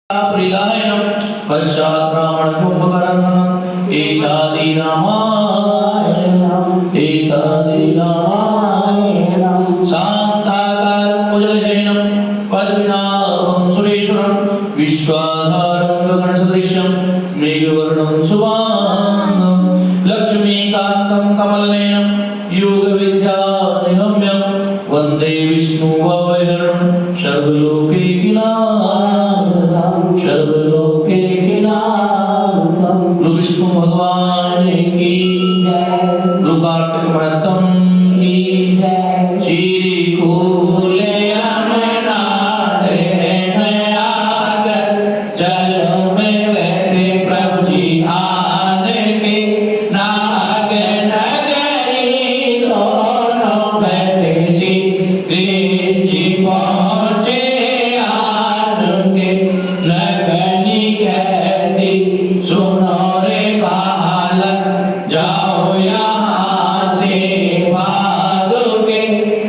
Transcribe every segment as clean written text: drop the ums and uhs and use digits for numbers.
प्रिलायनम पश्चात्रामण कुंभकर्णम एतादि रामायणम शांताकारं भुजगशयनं पद्मनाभं सुरेश्वरं विश्वाधारं गगनसदृशं मेघवर्णं शुभांगं लक्ष्मीकान्तं कमलनयनं योगविद्यानिगम्यं वन्दे विष्णुभवहरं सर्वलोके विष्णु भगवान की जय। लोकार्पण महत्तम की जय। श्री कूले अमरनाथ नयागर जल में बैठे प्रभु जी आन के नाग नगरी दोनों बैठे श्री कृष्ण जी पहुँचे आन के लगनी कहती सुनो रे बालक जाओ यहाँ से भागोगे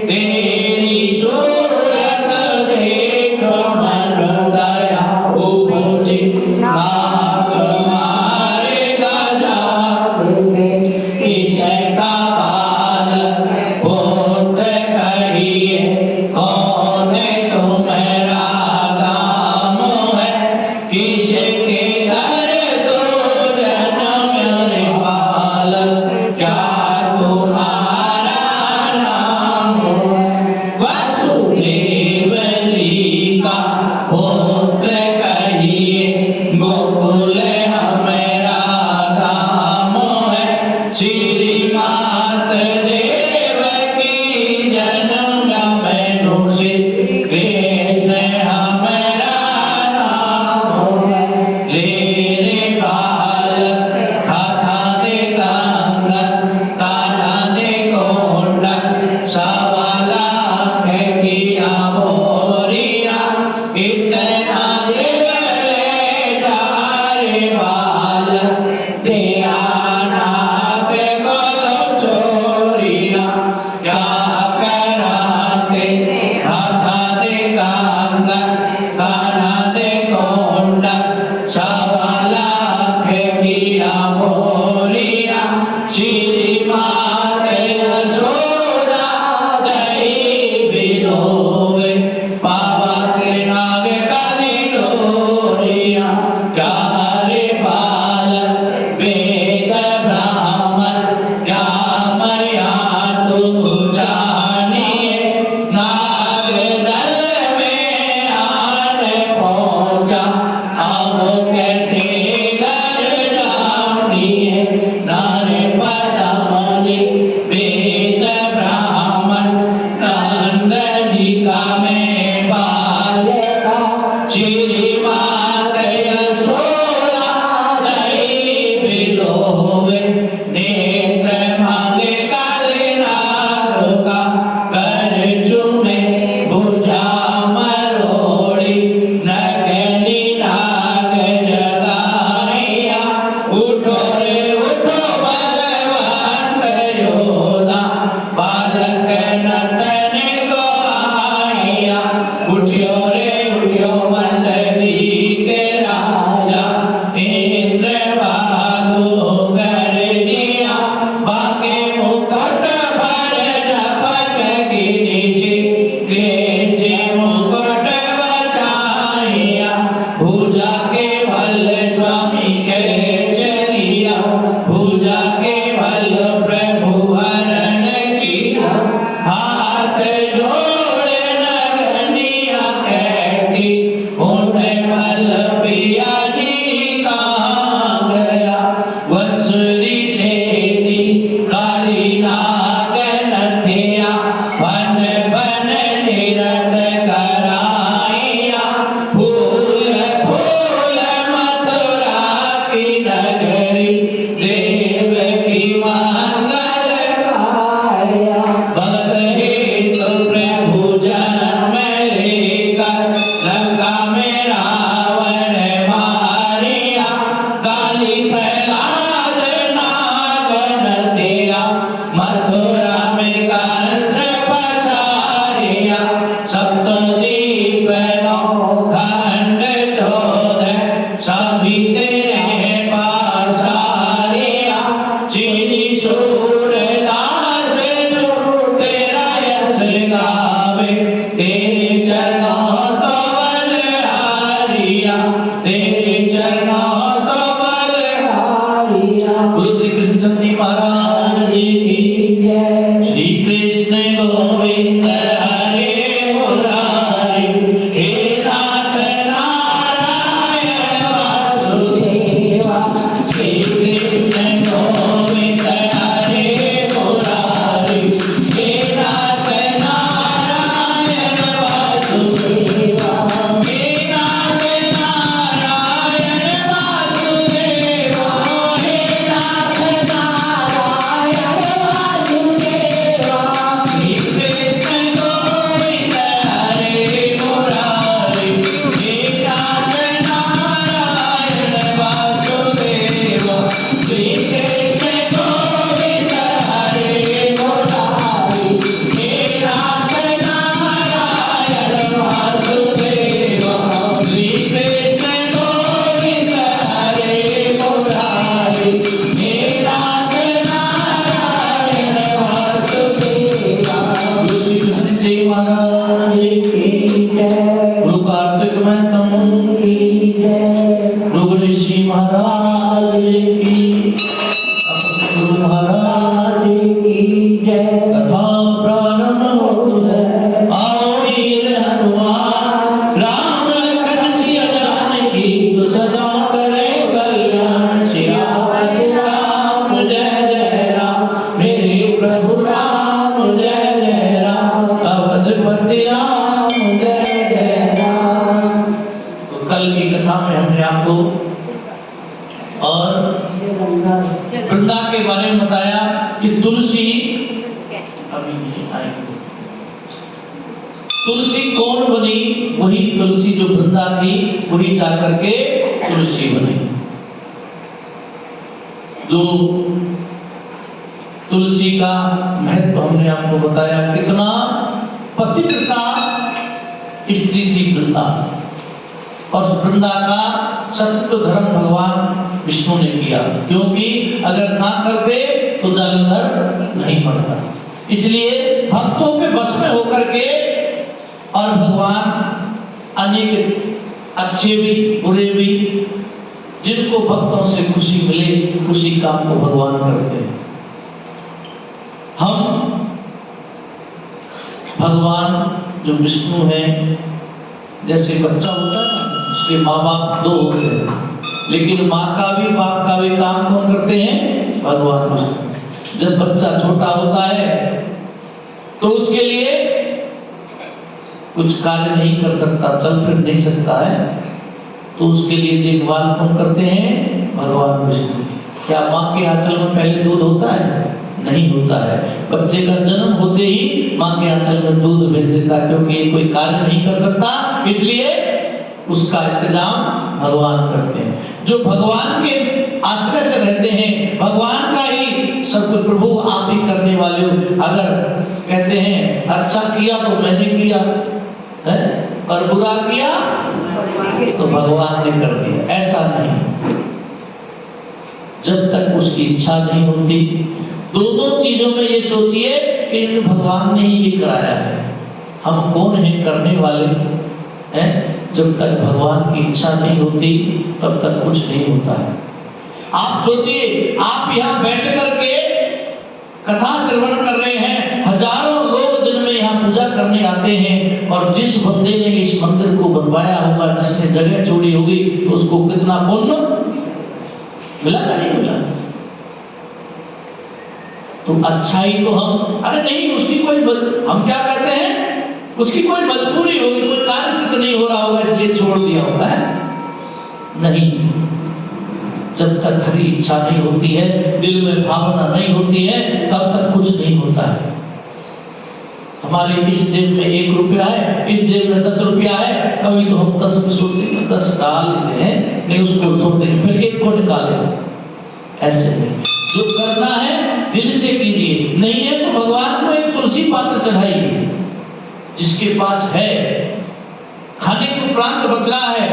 तेरी सूरत देखो मन दया उपजी नाग मारेगा जाओगे किसका बालक बोध कहिए कौन तुम्हारा गाम है किसके घर दो जन्म रे बालक क्या तुम्हारा नाम है वसुदेव जी का पुत्र कहिए गोकुल हमारा धाम है श्रीमात देवकी जन्म मैनु श्री कृष्ण हमारा नाम है ले रे बालक हाथा दे कंगन ताना दे कोंडक सवा लाख किया बोरिया इतना दे जा रे बालक दिया नाग को चोरिया क्या कराते हाथा दे कंगन ताना दे कोंडक सवा लाख किया बोरिया श्रीमात यशोदा दही बिलोवे पावा के नाग कने डोरिया क्या रे बालक वेद ब्राह्मण क्या मर्या तू जानिए नाग दल में आन पहुंचा अब कैसे घर जानिए नारे पदमणि वेद ब्राह्मण नंद जी का मैं बालका श्रीमात यशोदा दही बिलोवे नेत्र मांगे काले नाग का कर चुमे भुजा मरोड़ी नगनी नाग जगानिया उठो रे उठो बलवंत योधा बालक नतन को आया उठियो रे उठियो मन तेरे पास आरिया चीनी सूरदास जो तेरा यश गावे तेरे चरणों तो बलिहारिया तेरे चरणों तो बलिहारिया। श्री कृष्ण जी महाराज की जय। श्री कृष्ण गोविंद हरे मुरारी हे नाथ नारायण वासुदेवा। श्री कृष्ण गोविंद हरे मुरारी हे नाथ नारायण वासुदेवा। हे नाथ नारायण वासुदेवा। हे नाथ नारायण वासुदेवा। श्री कृष्ण गोविंद हरे मुरारी हे नाथ नारायण वासुदेवा। श्री कृष्ण गोविंद हरे मुरारी हे नाथ नारायण वासुदेवा। श्री कृष्ण गोविंद हरे मुरारी हे नाथ नारायण वासुदेवा। श्री कृष्ण जी महाराज की जय। गुरु कार्तिक महतम की जय। गुरु ऋषि महाराज की, गुरु महाराज की जय। कथा प्रारंभ हो है। आओ वीर हनुमान राम लखन सिया जानकी तो सदा करे कल्याण। सियावर राम जय जय राम मेरे प्रभु राम जय जय राम। अवधपति राम जय जय राम। तो कल की कथा में हमने आपको और वृंदा के बारे में बताया कि तुलसी अभी नहीं आएगी। तुलसी कौन बनी? वही तुलसी जो वृंदा थी वही जाकर के तुलसी बनी। जो तुलसी का महत्व हमने आपको बताया। कितना पतिव्रता स्त्री थी वृंदा, और वृंदा का सत्य धर्म भगवान विष्णु ने किया, क्योंकि अगर ना करते तो जालंधर नहीं पड़ता। इसलिए भक्तों के बस में होकर के, और भगवान अनेक अच्छे भी बुरे भी, जिनको भक्तों से खुशी मिले उसी काम को भगवान करते हैं। हम भगवान जो विष्णु है, जैसे बच्चा होता है ना, उसके माँ बाप दो होते हैं, लेकिन माँ का भी बाप का भी काम कौन करते हैं? भगवान विष्णु। जब बच्चा छोटा होता है तो उसके लिए कुछ कार्य नहीं कर सकता, चल फिर नहीं सकता है, तो उसके लिए देखभाल कौन करते हैं? भगवान विष्णु। क्या माँ के आंचल में पहले दूध होता है? नहीं होता है। बच्चे का जन्म होते ही माँ के आंचल में दूध भेज देता है, क्योंकि ये कोई कार्य नहीं कर सकता, इसलिए उसका इंतजाम भगवान करते हैं। जो भगवान के आश्रय से रहते हैं, भगवान का ही सब कुछ प्रभु आप ही करने वाले हो। अगर कहते हैं अच्छा किया तो मैंने किया है, और बुरा किया तो भगवान ने कर दिया, ऐसा नहीं। जब तक उसकी इच्छा नहीं होती, दोनों चीजों में ये सोचिए कि भगवान ने ही ये कराया है, हम कौन है करने वाले हैं। जब तक भगवान की इच्छा नहीं होती तब तक कुछ नहीं होता है। आप सोचिए, आप यहाँ बैठ करके कथा श्रवण कर रहे हैं, हजारों लोग दिन में यहाँ पूजा करने आते हैं, और जिस बंदे ने इस मंदिर को बनवाया होगा, जिसने जगह छोड़ी होगी, तो उसको कितना पुण्य मिला या नहीं मिला? तो अच्छाई तो हम, अरे नहीं उसकी कोई हम क्या कहते हैं, उसकी कोई मजबूरी होगी, कोई कार्य सिद्ध नहीं हो रहा होगा इसलिए छोड़ दिया होगा, नहीं। जब तक हरी इच्छा नहीं होती है, दिल में भावना नहीं होती है, तब तक कुछ नहीं होता है। हमारे इस जेब में 1 रुपया है, इस जेब में 10 रुपया है, कभी तो हम 10 में सोचेंगे 10 डाल लेते हैं, नहीं उसको छोड़ देंगे, फिर 1 को निकालेंगे। ऐसे नहीं, जो करना है दिल से कीजिए, नहीं है तो भगवान को एक तुलसी पात्र चढ़ाइए। जिसके पास है, खाने को प्रांत बच रहा है,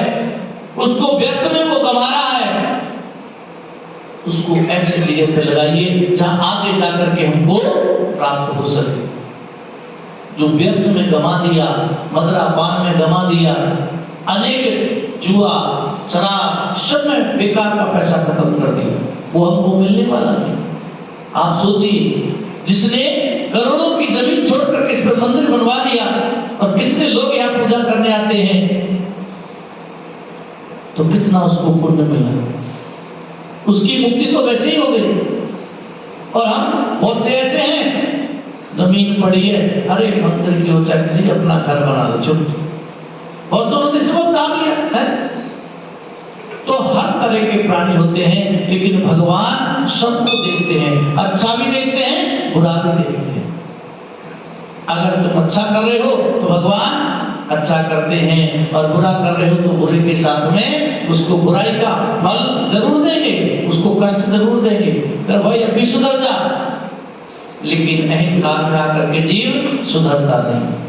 उसको व्यर्थ में वो गंवा रहा है, उसको ऐसी जगह पे लगाइए जहां आगे जाकर के हमको प्राप्त हो सके। जो व्यर्थ में गमा दिया, मदरापान में गमा दिया, अनेक जुआ शराब सब में बेकार का पैसा खत्म कर दिया, वो हमको मिलने वाला नहीं। आप सोचिए, जिसने करोड़ों की जमीन छोड़ करके इस पर मंदिर बनवा दिया और कितने लोग यहाँ पूजा करने आते हैं, तो कितना उसको पुण्य मिला। उसकी मुक्ति तो वैसे ही हो गई। और हम बहुत से ऐसे हैं, जमीन पड़ी है, अरे मंदिर की ओर किसी ने अपना घर बना लो, चुप। बहुत दोनों ने सब दाम लिया है। तो हर तरह के प्राणी होते हैं, लेकिन भगवान सबको देखते हैं, अच्छा भी देखते हैं, बुरा भी देखते हैं। अगर तुम अच्छा कर रहे हो तो भगवान अच्छा करते हैं, और बुरा कर रहे हो तो बुरे के साथ में उसको बुराई का फल जरूर देंगे, उसको कष्ट जरूर देंगे। कर भाई अभी सुधर जा, लेकिन अहंकार में आकर के जीव सुधरता नहीं।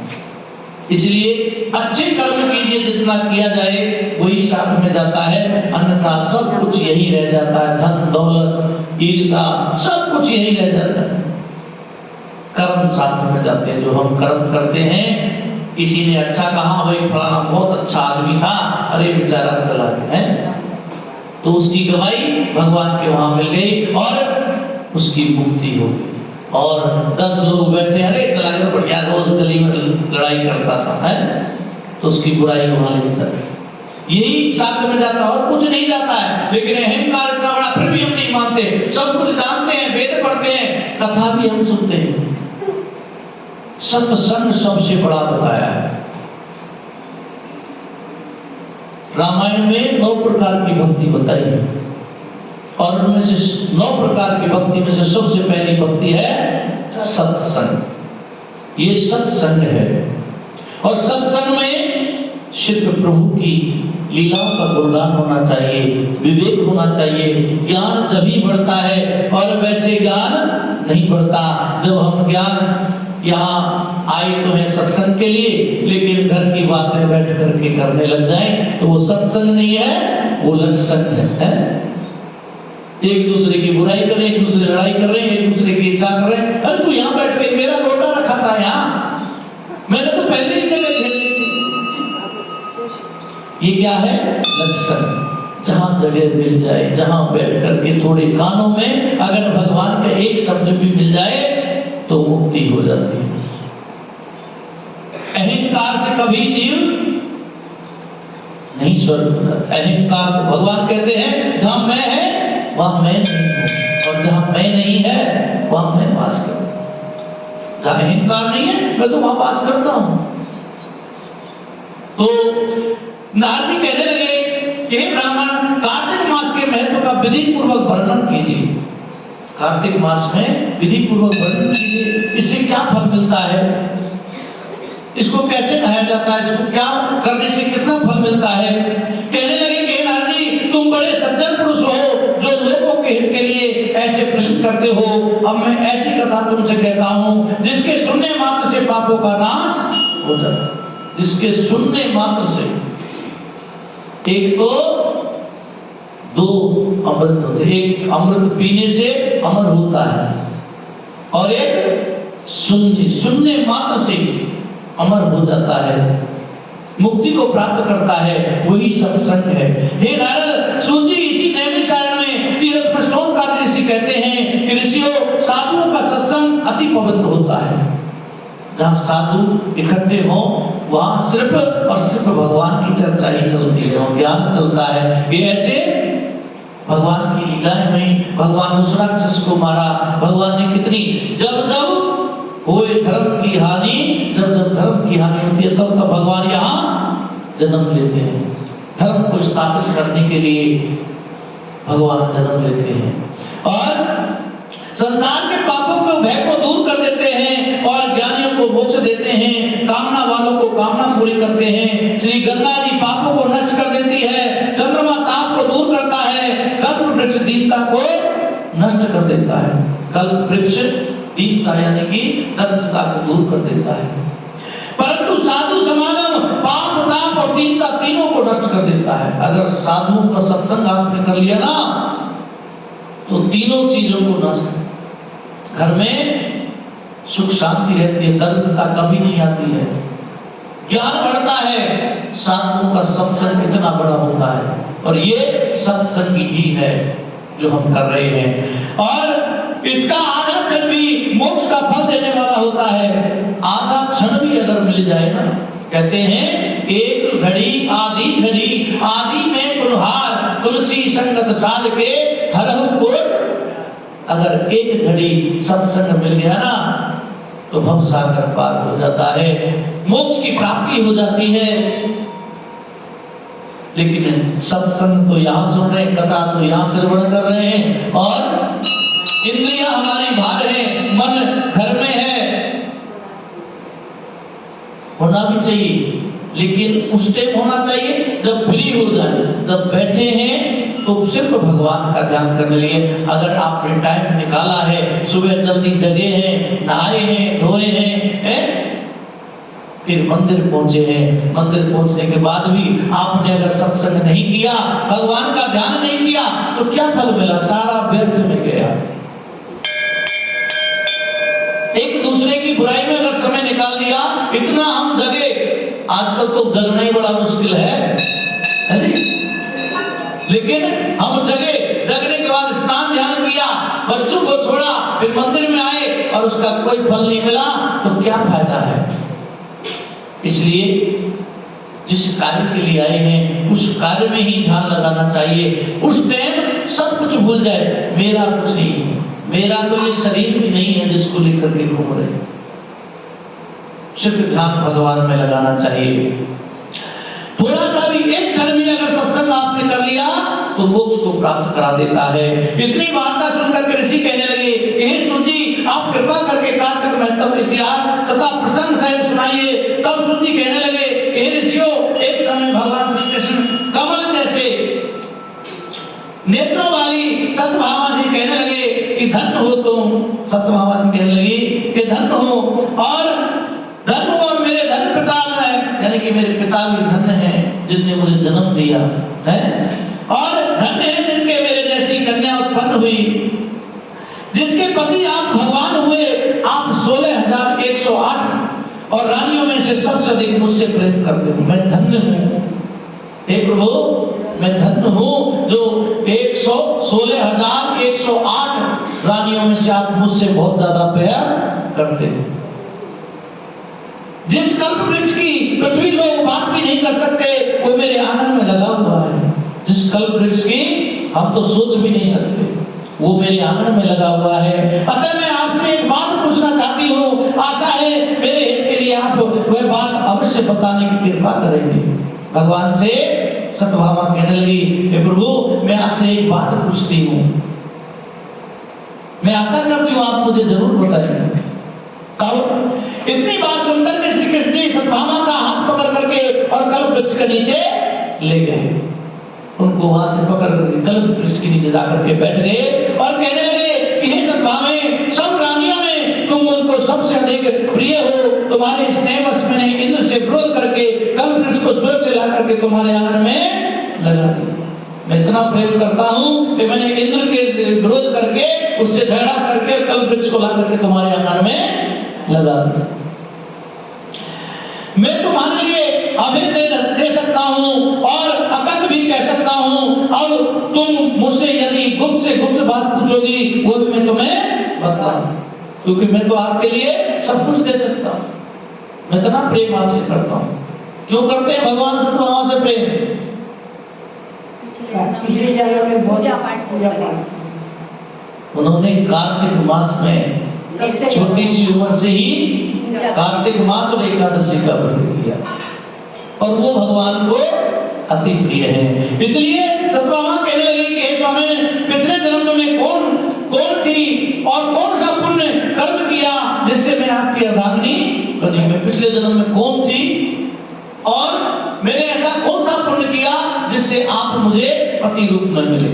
इसलिए अच्छे कर्म कीजिए, जितना किया जाए वही साथ में जाता है, अन्यथा सब कुछ यही रह जाता है। धन दौलत ईर्ष्या सब कुछ यही रह जाता है। कर्म साथ में जाते हैं, जो हम कर्म करते हैं। किसी ने अच्छा कहा, भाई फलाना बहुत अच्छा आदमी था, अरे बेचारा चला गया है, तो उसकी गवाही भगवान के वहां मिल गई और उसकी मुक्ति हो गई। और 10 लोग बैठे, अरे चला गया बढ़िया, रोज गली में लड़ाई करता था, है, तो उसकी बुराई वहां लेता है। यही साथ में जाता है, और कुछ नहीं जाता है। लेकिन अहंकार इतना बड़ा, फिर भी हम नहीं मानते, सब कुछ जानते हैं, वेद पढ़ते हैं, कथा भी हम सुनते हैं। सत्संग सबसे बड़ा बताया है। रामायण में 9 प्रकार की भक्ति बताई है, और उनमें से 9 प्रकार की भक्ति में से सबसे पहली भक्ति है सत्संग। ये सत्संग है, और सत्संग में सिर्फ प्रभु की लीलाओं का गुणगान होना चाहिए, विवेक होना चाहिए। ज्ञान तभी बढ़ता है, और वैसे ज्ञान नहीं बढ़ता जब हम ज्ञान यहाँ आए तो है सत्संग के लिए, लेकिन घर की बातें बैठ करके करने लग जाए तो वो सत्संग नहीं है, वो लत्संग है। एक दूसरे की बुराई करें, एक दूसरे लड़ाई कर रहे हैं, एक दूसरे की इच्छा कर रहे हैं। अरे तू यहाँ बैठ के, मेरा लोटा रखा था यहाँ, मैंने तो पहले ही जगह घेर ली थी। ये क्या है? लत्संग। जहां जगह मिल जाए, जहां बैठ करके थोड़े कानों में अगर भगवान का एक शब्द भी मिल जाए तो मुक्ति हो जाती है। अहंकार से कभी जीव नहीं स्वर्ग होता। अहंकार को भगवान कहते हैं, जहां मैं है वहां मैं नहीं हूं, और जहां मैं नहीं है वहां मैं वास करता हूं। जहां अहंकार नहीं है मैं तो वहां वास करता हूं। तो नारद जी कहने लगे कि हे ब्राह्मण, कार्तिक मास के महत्व का विधि पूर्वक वर्णन कीजिए। कार्तिक मास में विधि पूर्वक वर्णन कीजिए, इससे क्या फल मिलता है, इसको कैसे नहाया जाता है, इसको क्या करने से कितना फल मिलता है। कहने लगे कि नारद जी, तुम बड़े सज्जन पुरुष हो जो लोगों के हित के लिए ऐसे प्रश्न करते हो। अब मैं ऐसी कथा तुमसे कहता हूं जिसके सुनने मात्र से पापों का नाश हो जाता है। जिसके सुनने मात्र से, एक तो 2 अमृत होते, एक अमृत पीने से अमर होता है, और एक सुनने मात्र से अमर हो जाता है, मुक्ति को प्राप्त करता है, वही सत्संग है। हे नारद, सूची इसी नैमिषारण्य में तीर्थ प्रश्नों का ऋषि कहते हैं कि ऋषियों, साधुओं का सत्संग अति पवित्र होता है। जहाँ साधु इकट्ठे हों वहां सिर्फ और सिर्फ भगवान की चर्चा ही चलती है, और ज्ञान चलता है। ये ऐसे भगवान की लीलाएं हुई, भगवान उस राक्षस को मारा, भगवान ने कितनी, जब जब होए धर्म की हानि, जब जब धर्म की हानि होती है तब तब भगवान यहाँ जन्म लेते हैं। धर्म को स्थापित करने के लिए भगवान जन्म लेते हैं, और संसार के पापों को, भय को दूर कर देते हैं, और ज्ञानियों को मोक्ष देते हैं, कामना वालों को कामना पूरी करते हैं। श्री गंगा जी पापों को नष्ट कर देती है, चंद्रमा ताप को दूर करता है, कल्प वृक्ष दीनता को नष्ट कर देता है। कल्प वृक्ष दीनता यानी कि दरिद्रता को दूर कर देता है। परंतु साधु समागम पाप, ताप और दीनता तीनों को नष्ट कर देता है। अगर साधुओं का सत्संग आपने कर लिया ना, तो तीनों चीजों को नष्ट, घर में सुख शांति रहती है, दरिद्रता कभी नहीं आती है, ज्ञान बढ़ता है, साधुओं का सत्संग इतना बड़ा होता है। और ये सत्संग ही है जो हम कर रहे हैं। और इसका आधा क्षण भी मोक्ष का फल देने वाला होता है। आधा क्षण भी अगर मिल जाए ना, कहते हैं एक घड़ी आदि में कुल्हार, तुलसी संगत साध के हरहु कोट। अगर एक घड़ी सत्संग मिल गया ना तो भव सागर पार हो जाता है, मोक्ष की प्राप्ति हो जाती है। लेकिन सत्संग तो यहाँ सुन रहे हैं, कथा तो यहाँ श्रवण कर रहे हैं, और इंद्रियां हमारी बाहर है, मन घर में है। होना भी चाहिए, लेकिन उस टाइम होना चाहिए जब फ्री हो जाए, जब बैठे हैं तो सिर्फ भगवान का ध्यान करने लिए। अगर आपने टाइम निकाला है, सुबह जल्दी जगे हैं, नहाए हैं, धोए हैं, फिर मंदिर पहुंचे हैं, मंदिर पहुंचने के बाद भी आपने अगर सत्संग नहीं किया, भगवान का ध्यान नहीं किया, तो क्या फल मिला? सारा व्यर्थ में गया। एक दूसरे की बुराई में अगर समय निकाल दिया, इतना हम जगे, आजकल तो जगना ही बड़ा मुश्किल है जी? लेकिन हम जगे, जगने के बाद स्नान ध्यान किया, बच्चों को छोड़ा, फिर मंदिर में आए और उसका कोई फल नहीं मिला, तो क्या फायदा है? इसलिए जिस कार्य के लिए आए हैं उस कार्य में ही ध्यान लगाना चाहिए। उस टाइम सब कुछ भूल जाए, मेरा कुछ नहीं, मेरा तो ये शरीर भी नहीं है जिसको लेकर के घूम रहे। सिर्फ ध्यान भगवान में लगाना चाहिए। थोड़ा सा भी, एक क्षण भी अगर सत्संग आपने कर लिया तो मोक्ष को प्राप्त करा देता है। इतनी वार्ता सुनकर के ऋषि कहने लगे, हे सुन जी, आप कृपा करके कार्तिक महत्व इतिहास तथा प्रसंग सहित सुनाइए। तब सुन जी कहने लगे, हे ऋषियों, एक समय भगवान श्री कृष्ण कमल जैसे नेत्रों वाली सत्यभामा जी कहने लगे कि धन्य हो तुम। सत्यभामा जी कहने लगी कि धन्य हो, और धन्य हो मेरे धन्य पिता है, यानी कि मेरे पिता भी धन्य हैं जिनने मुझे जन्म दिया है, और धन्य है जिनके मेरे जैसी कन्या उत्पन्न हुई, जिसके पति आप भगवान हुए। आप 16,108 और रानियों में से सबसे अधिक मुझसे प्रेम करते हो। मैं धन्य हूँ हे प्रभु, मैं धन्य हूँ जो 16,108 रानियों में से आप मुझसे बहुत ज्यादा प्यार करते हो। जिस कल्प वृक्ष की पृथ्वी लोग बात भी नहीं कर सकते, वो मेरे आंगन में लगा हुआ है। जिस कल्प वृक्ष की हम तो सोच भी नहीं सकते, वो मेरे आंगन में लगा हुआ है। अतः मैं आपसे एक बात पूछना चाहती हूँ, आशा है मेरे हित के लिए आप वह बात अवश्य बताने की कृपा करेंगे। भगवान से सत्यभामा कहने लगी, हे प्रभु, मैं आपसे एक बात पूछती हूँ, मैं आशा करती हूँ आप मुझे जरूर बताएंगे। तब इतनी बात सुनकर के श्री कृष्ण जी सत्यभामा का हाथ पकड़ करके और कल्प वृक्ष के नीचे ले गए। उनको वहां से पकड़ करके कल्प वृक्ष के नीचे जाकर के बैठ गए और कहने लगे कि हे सत्यभामे, सब रानियों में तुम मुझको सबसे अधिक प्रिय हो। तुम्हारे स्नेह वश मैंने इंद्र से विरोध करके कल्प वृक्ष को स्वर्ग से ला करके तुम्हारे आंगन में लगा दिया। मैं इतना प्रेम करता हूँ कि मैंने इंद्र के विरोध करके, उससे झगड़ा करके कल्प वृक्ष को ला करके तुम्हारे आंगन में लगा दिया। मैं तुम्हारे लिए अभय दे सकता हूँ और अकथ भी कह सकता हूँ, और तुम मुझसे यदि गुप्त से गुप्त बात पूछोगी वो भी मैं तुम्हें बताऊं, क्योंकि मैं तो आपके लिए सब कुछ दे सकता हूँ। मैं इतना प्रेम आपसे करता हूँ। क्यों करते हैं भगवान सत्यभामा से प्रेम? उन्होंने कार्तिक मास में छोटी सी उम्र से ही कार्तिक मास और एकादशी का व्रत किया, और वो भगवान को अति प्रिय है। इसलिए सत्यभामा कहने लगी कि हे स्वामी, पिछले जन्म में कौन थी और कौन सा पुण्य कर्म किया जिससे मैं आपकी अर्धांगिनी बनी? मैं पिछले जन्म में कौन थी और मैंने ऐसा कौन सा पुण्य किया जिससे आप मुझे पति रूप में मिले?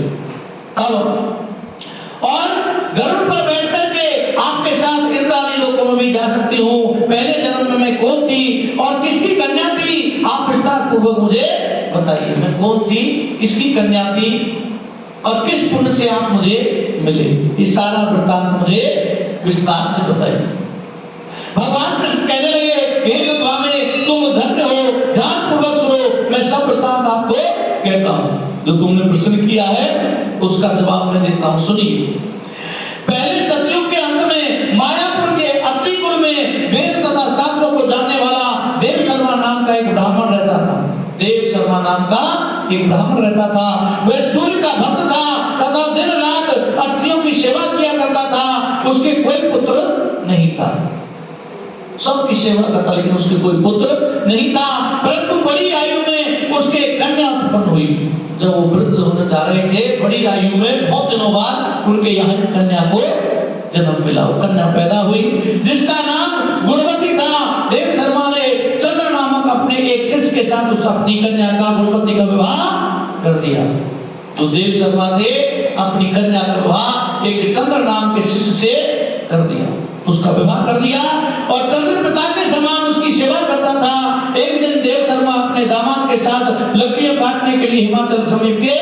और गरुड़ पर बैठ करके आपके साथ इंद्रादि लोकों में भी जा सकती हूँ। पहले जन्म में मैं कौन थी और किसकी कन्या थी, आप विस्तार पूर्वक मुझे बताइए। मैं कौन थी, किसकी कन्या थी और किस पुण्य से आप मुझे मिले। ये सारा वृत्तांत मुझे विस्तार से बताइए। भगवान कृष्ण कहने लगे, हे सत्वामे, तुम धन्य हो, ध्यानपूर्वक सुनो, मैं सब वृत्तांत आपको कहता हूं। जो तुमने प्रश्न किया है उसका जवाब मैं देता हूं, सुनिए। पहले सतयुग के अंत में मायापुर के अत्रिकुल में वेद तथा शास्त्रों को जानने वाला देव शर्मा नाम का एक ब्राह्मण रहता था। देव शर्मा नाम का एक ब्राह्मण रहता था। वह सूर्य का भक्त था तथा दिन रात अतिथियों की सेवा किया करता था। उसके कोई पुत्र नहीं था, सबकी सेवा करता, लेकिन उसके कोई पुत्र नहीं था। परंतु बड़ी आयु में उसके कन्या उत्पन्न हुई। जब वो वृद्ध होने जा रहे थे, बड़ी आयु में बहुत दिनों बाद उनके यहाँ कन्या को जन्म मिला। वो कन्या पैदा हुई जिसका नाम गुणवती था। देव शर्मा ने चंद्र नामक अपने एक शिष्य के साथ उस अपनी कन्या का, गुणवती का विवाह कर दिया। तो देव शर्मा थे अपनी कन्या का विवाह एक चंद्र नाम के शिष्य से कर दिया, उसका विवाह कर दिया और चंद्र पिता के समान उसकी सेवा करता था। एक दिन देव शर्मा अपने दामाद के साथ लकड़ियां काटने के लिए हिमाचल समीप के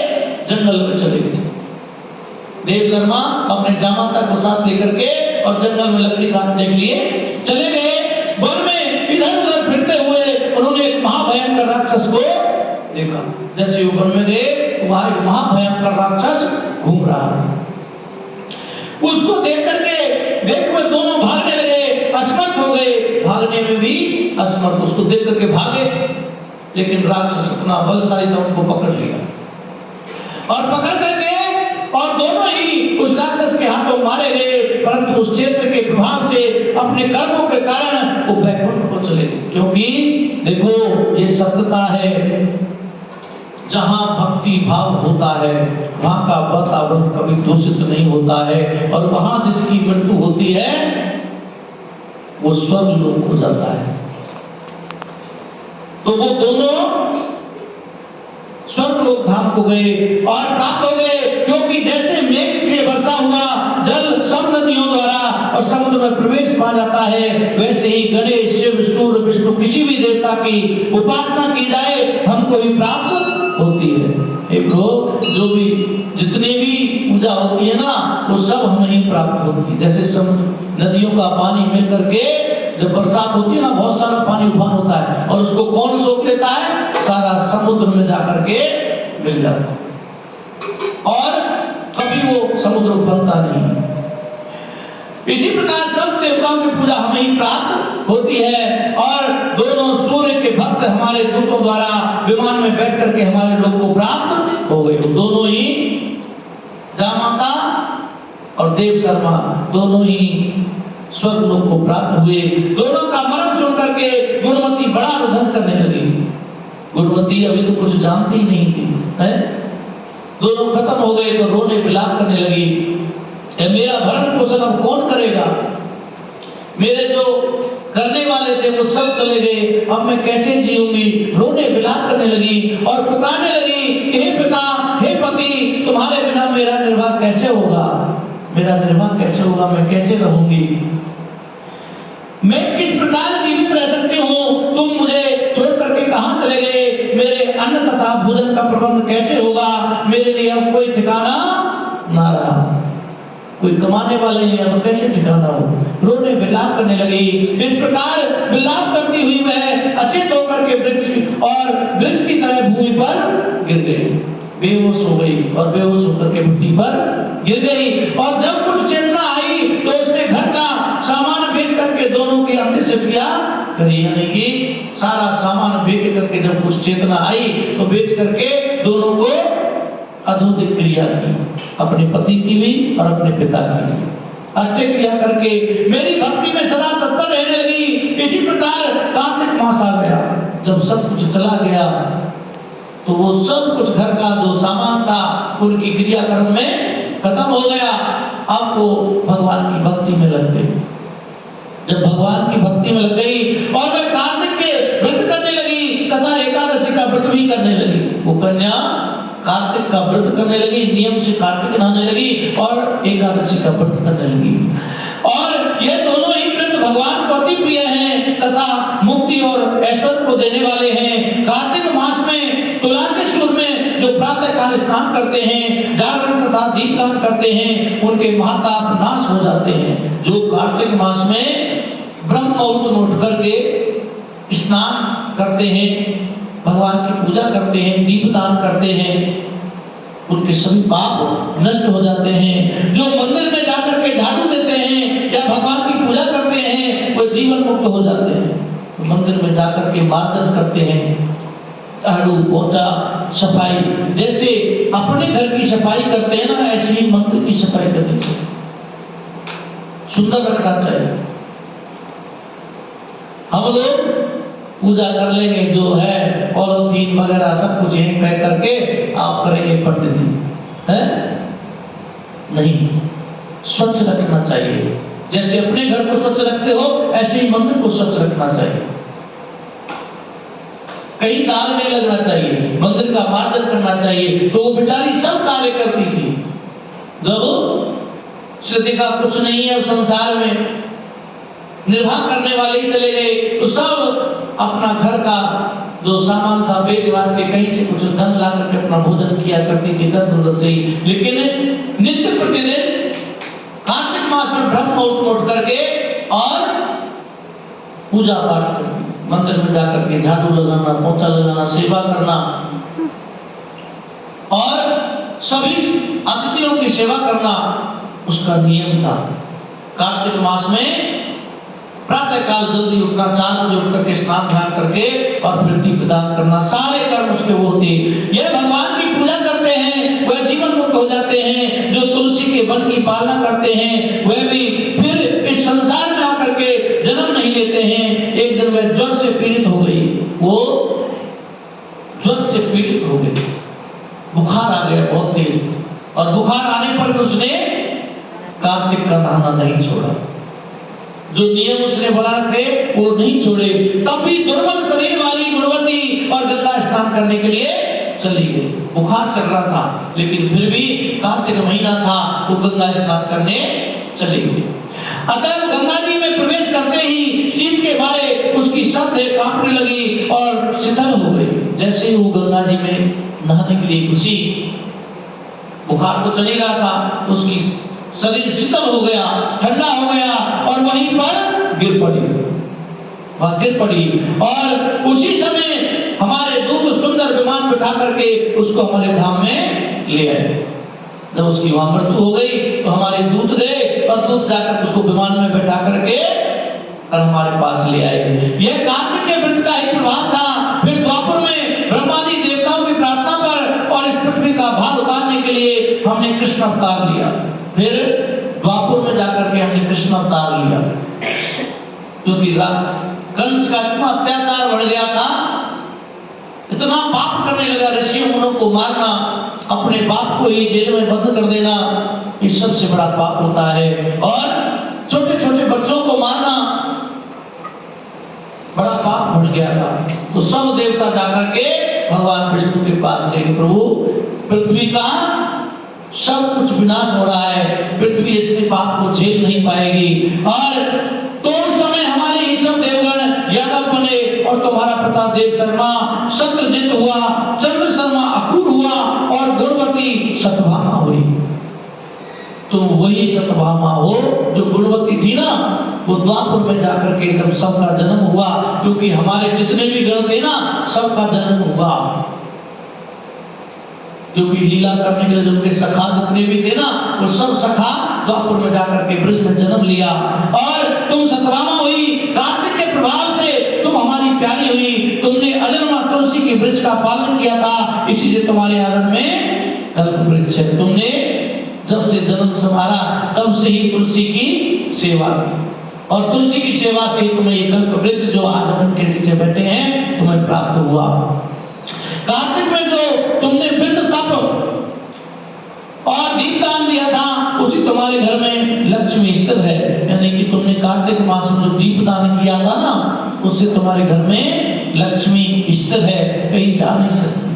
जंगल में चले गए। देव शर्मा अपने जामाता को साथ लेकर के और जंगल में लकड़ी काटने के लिए चले गए। वन में इधर उधर फिरते हुए उन्होंने एक महाभयंकर राक्षस को देखा। जैसे वो वन में गए, वहां एक महाभयंकर राक्षस घूम रहा है। उसको देख करके दोनों भागने लगे, असमर्थ हो गए, भागने में भी असमर्थ। उसको देख करके भागे, लेकिन राक्षस इतना बलशाली था, उनको पकड़ लिया और पकड़ करके और दोनों ही उस राक्षस के हाथों मारे गए। परंतु उस क्षेत्र के प्रभाव से, अपने कर्मों के कारण वो वैकुंठ को चले गए। क्योंकि देखो, ये सत्यता है, जहां भक्ति भाव होता है वहां का वातावरण कभी दूषित नहीं होता है, और वहां जिसकी मृत्यु होती है वो स्वर्ग लोक हो जाता है। तो वो दोनों स्वर्ग लोक धाम को गए और प्राप्त हो गए। क्योंकि जैसे मेघ से वर्षा हुआ जल सब नदियों द्वारा और समुद्र में प्रवेश पा जाता है, वैसे ही गणेश, शिव, सूर्य, विष्णु किसी भी देवता की उपासना की जाए हमको भी प्राप्त होती है। जो भी जितने भी पूजा होती है ना, वो सब हमें ही प्राप्त होती है। जैसे समुद्र नदियों का पानी मिल करके जब बरसात होती है ना, बहुत सारा पानी उफान होता है और उसको कौन सोख लेता है? सारा समुद्र में जाकर के मिल जाता है और कभी वो समुद्र बनता नहीं। इसी प्रकार सब देवताओं की पूजा हमें ही प्राप्त होती है और दोनों सूर्य के भक्त हमारे दूतों द्वारा विमान में बैठ करके हमारे लोग को प्राप्त हो गए। दोनों ही जामाता और देव शर्मा दोनों ही स्वर्ग लोक को प्राप्त हुए। दोनों का मरण सुन करके गुणवती बड़ा रुदन करने लगी। गुणवती अभी तो कुछ जानती ही नहीं थी, है? दोनों खत्म हो गए तो रोने विलाप करने लगी। मेरा भरण पोषण अब कौन करेगा? मेरे जो करने वाले थे वो सब चले गए, अब मैं कैसे जीऊंगी? रोने विलाप करने लगी और पुकारने लगी, हे पिता, हे पति, तुम्हारे बिना मेरा निर्वाह कैसे होगा? मेरा निर्वाह कैसे होगा? मैं कैसे रहूंगी? मैं किस प्रकार जीवित रह सकती हूँ? तुम मुझे छोड़ करके कहां चले गए? मेरे अन्न तथा भोजन का प्रबंध कैसे होगा? मेरे लिए अब कोई ठिकाना ना रहा, कोई कमाने वाले नहीं है तो कैसे ठिकाना हो? रोने विलाप करने लगी। इस प्रकार विलाप करती हुई वह अचेत होकर के वृक्ष की तरह भूमि पर गिर गई, बेहोश हो गई और बेहोश होकर के भूमि पर गिर गई। और जब कुछ चेतना आई तो उसने घर का सामान बेच करके दोनों की अंतिम क्रिया करी, यानी कि सारा सामान बेच करके जब कुछ चेतना आई तो बेच करके दोनों को अद्भुत क्रिया की, अपने पति की भी और अपने पिता की भी अष्ट क्रिया करके मेरी भक्ति में सदा तत्पर रहने लगी। इसी प्रकार कार्तिक मास आ गया। जब सब कुछ चला गया तो वो सब कुछ घर का जो सामान था उनकी क्रियाकर्म में खत्म हो गया। अब वो भगवान की भक्ति में लग गई। जब भगवान की भक्ति में लग गई और वह कार्तिक के व्रत करने लगी तथा एकादशी का व्रत भी करने लगी, वो कन्या कार्तिक का व्रत करने लगी, नियम से कार्तिक नहाने लगी और एकादशी का व्रत करने लगी। और ये दोनों ही व्रत भगवान को अति प्रिय हैं तथा मुक्ति और ऐश्वर्य को देने वाले हैं। कार्तिक मास में तुला के सूर में जो प्रातः काल स्नान करते हैं, जागरण तथा दीपदान करते हैं, उनके महाताप नाश हो जाते हैं। जो कार्तिक मास में ब्रह्म मुहूर्त में उठ करके स्नान करते हैं, भगवान की पूजा करते हैं, दीपदान करते हैं, उनके सभी पाप नष्ट हो जाते हैं। जो मंदिर में जाकर के झाड़ू देते हैं या भगवान की पूजा करते हैं, वो जीवन मुक्त हो जाते हैं। मंदिर में जाकर के मार्जन करते हैं, झाड़ू पोछा सफाई, जैसे अपने घर की सफाई करते हैं ना, ऐसे ही मंदिर की सफाई करनी चाहिए, सुंदर रखना चाहिए। हम लोग पूजा कर लेंगे, जो है पॉलिथीन वगैरह सब कुछ यहीं पैक करके आप करेंगे पंडित जी, है नहीं, स्वच्छ रखना चाहिए। जैसे अपने घर को स्वच्छ रखते हो, ऐसे ही मंदिर को स्वच्छ रखना चाहिए। कहीं दाग नहीं लगना चाहिए, मंदिर का मार्जन करना चाहिए। तो वो बेचारी सब कार्य करती थी। जब श्रुति का कुछ नहीं है संसार में, निर्वाह करने वाले ही चले गए, तो सब अपना घर का जो सामान था बेच बाच के कहीं से कुछ धन ला करके अपना भोजन किया करती थी, धन से ही। लेकिन नित्य प्रतिदिन कार्तिक मास में ब्रह्म मुहूर्त में उठ करके और पूजा पाठ करती, मंदिर में जाकर के झाड़ू लगाना, पोछा लगाना, सेवा करना और सभी अतिथियों की सेवा करना उसका नियम था। कार्तिक मास में प्रातः काल जल्दी उठना, 4 बजे उठ करके स्नान ध्यान करके और फिर दीपदान करना, सारे कर्म उसके वो होते। ये भगवान की पूजा करते हैं, वह जीवन मुक्त हो जाते हैं। जो तुलसी के वन की पालना करते हैं, वह भी फिर इस संसार में आकर के जन्म नहीं लेते हैं। एक दिन वह ज्वर से पीड़ित हो गई, वो ज्वर से पीड़ित हो गई, बुखार आ गया बहुत तेज, और बुखार आने पर उसने कार्तिक का नहाना नहीं छोड़ा। जो नियम उसने बना थे वो नहीं छोड़े। तब भी दुर्बल शरीर वाली गुणवती और गंगा स्नान करने के लिए चली गई। बुखार चल रहा था, लेकिन फिर भी कार्तिक महीना था, वो गंगा स्नान करने चली गई। अतः गंगा जी में प्रवेश करते ही शीत के मारे उसकी शरीर कांपने लगी और शीतल हो गई। जैसे ही वो गंगा जी में नहाने के लिए घुसी, बुखार तो चल ही रहा था, उसकी शरीर शीतल हो गया, ठंडा हो गया और वहीं पर गिर पड़ी, वहां गिर पड़ी। और उसी समय हमारे दूत सुंदर विमान बिठा करके उसको हमारे धाम में ले आए। जब उसकी वहां मृत्यु हो गई तो हमारे दूत गए और दूत जाकर उसको विमान में बैठा करके और हमारे पास ले आए। यह कार्तिक के व्रत का ही प्रभाव था। फिर द्वापर में ब्रह्मादि देवताओं की प्रार्थना पर और इस पृथ्वी का भार उतारने के लिए हमने कृष्ण अवतार लिया। फिर द्वापर में जाकर के हमने कृष्ण अवतार लिया, क्योंकि कंस का इतना अत्याचार बढ़ गया था, इतना पाप करने लगा, ऋषियों मुनों को मारना, अपने बाप को ही जेल में बंद कर देना, ये सबसे बड़ा पाप होता है। और छोटे छोटे बच्चों को मारना बड़ा पाप बढ़ गया था। तो सब देवता जाकर के भगवान विष्णु के पास गए, प्रभु पृथ्वी का सब कुछ विनाश हो रहा है, पृथ्वी इसके पाप को झेल नहीं पाएगी। और तो उस समय हमारे ही सब देवगण यादव बने और तुम्हारा प्रताप देव शर्मा शत्रुजित हुआ, चंद्र शर्मा अक्रूर हुआ और गुणवती सत्यभामा हुई। तुम वही सत्यभामा हो जो गुणवती थी ना, वो द्वापर में जाकर के जब सबका जन्म हुआ, क्योंकि हमारे जितने भी गण थे ना सबका जन्म हुआ, क्योंकि लीला करने के लिए जो उनके सखा जितने भी थे ना वो सब सखा द्वापर में जाकर के ब्रज में जन्म लिया। और तुम सत्यभामा हुई, कार्तिक के प्रभाव से तुम हमारी प्यारी हुई, तुमने अजन्मा तुलसी के वृक्ष का पालन किया था, इसी से तुम्हारे आंगन में कल्प वृक्ष है। तुमने जब से जन्म संभाला तब से ही तुलसी की सेवा की, और तुलसी की सेवा से तुम्हें ये कल्प वृक्ष जो आज हम उनके नीचे बैठे हैं तुम्हें प्राप्त हुआ। कार्तिक में जो तुमने व्रत तप और दीपदान दिया था उसी तुम्हारे घर में लक्ष्मी स्थिर है। यानी कि तुमने कार्तिक मास में जो दीपदान किया था ना उससे तुम्हारे घर में लक्ष्मी स्थिर है, कहीं जा नहीं सकती।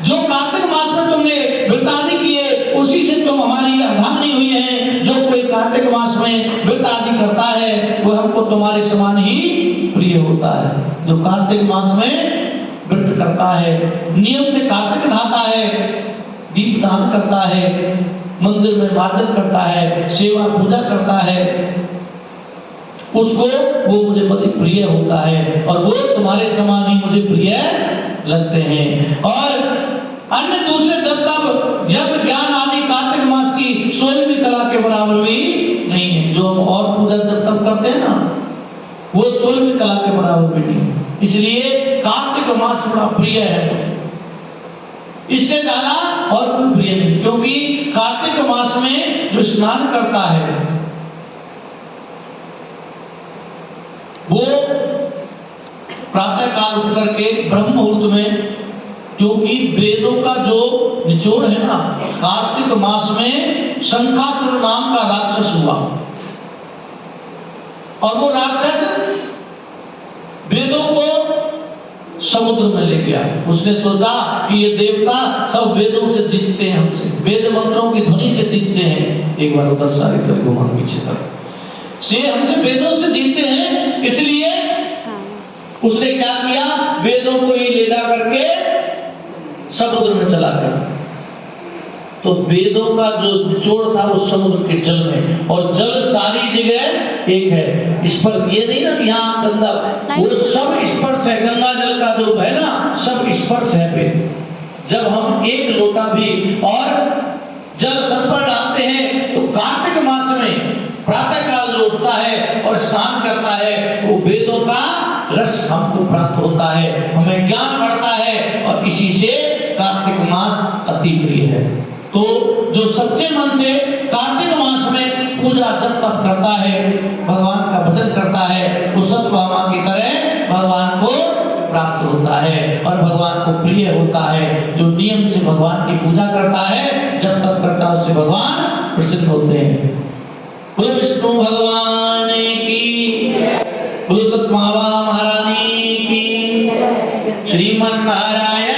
जो कार्तिक मास में तुमने व्रतादि किए उसी से तुम हमारी अर्धांगिनी हुई है। जो कोई कार्तिक मास में व्रतादि करता है वो हमको तुम्हारे समान ही प्रिय होता है। जो कार्तिक मास में व्रत प्रकट करता है, नियम से कार्तिक नहाता है, दीप दान करता है, मंदिर में वादन करता है, सेवा पूजा करता है, उसको वो मुझे बड़ी प्रिय होता है और वो तुम्हारे समान ही मुझे प्रिय लगते हैं। और अन्य दूसरे जब तब यज्ञ ज्ञान आदि कार्तिक मास की 16वीं कला के बराबर भी नहीं है। जो हम और पूजा जब तब करते हैं ना, वो 16वीं कला के बराबर भी नहीं। इसलिए कार्तिक मास बड़ा प्रिय है, इससे ज्यादा और कोई प्रिय नहीं। क्योंकि कार्तिक मास में जो स्नान करता है वो प्रातः काल उठ करके ब्रह्म मुहूर्त में, क्योंकि वेदों का जो निचोड़ है ना, कार्तिक मास में शंखासुर नाम का राक्षस हुआ और वो राक्षस वेदों को समुद्र में ले गया। उसने सोचा कि ये देवता सब वेदों से जीतते हैं, हमसे वेद मंत्रों की ध्वनि से जीतते हैं। एक बार उधर सारे कर घुमा पीछे तक से हमसे वेदों से जीतते हैं, इसलिए उसने क्या किया, वेदों को ही ले जा करके समुद्र में चला गया। तो वेदों का जो निचोड़ था वो समुद्र के जल में, और जल सारी जगह एक है। स्पर्श ये नहीं ना कि यहाँ गंगा, वो सब स्पर्श है। गंगा जल का जो है ना, सब स्पर्श है वेद। जब हम एक लोटा भी और जल सर पर डालते हैं तो कार्तिक मास में प्रातः काल जो उठता है और स्नान करता है, वो वेदों का रस हमको प्राप्त होता है, हमें ज्ञान बढ़ता है, और इसी से कार्तिक मास अति प्रिय है। तो जो सच्चे मन से कार्तिक मास में पूजा जप तप करता है, भगवान का भजन करता है, वो सत्यभामा की तरह भगवान को प्राप्त होता है और भगवान को प्रिय होता है। जो नियम से भगवान की पूजा करता है, जब तक करता है, उससे भगवान प्रसन्न होते हैं। बोलो विष्णु भगवान की, बोलो सत्यभामा महारानी की, श्रीमन नारायण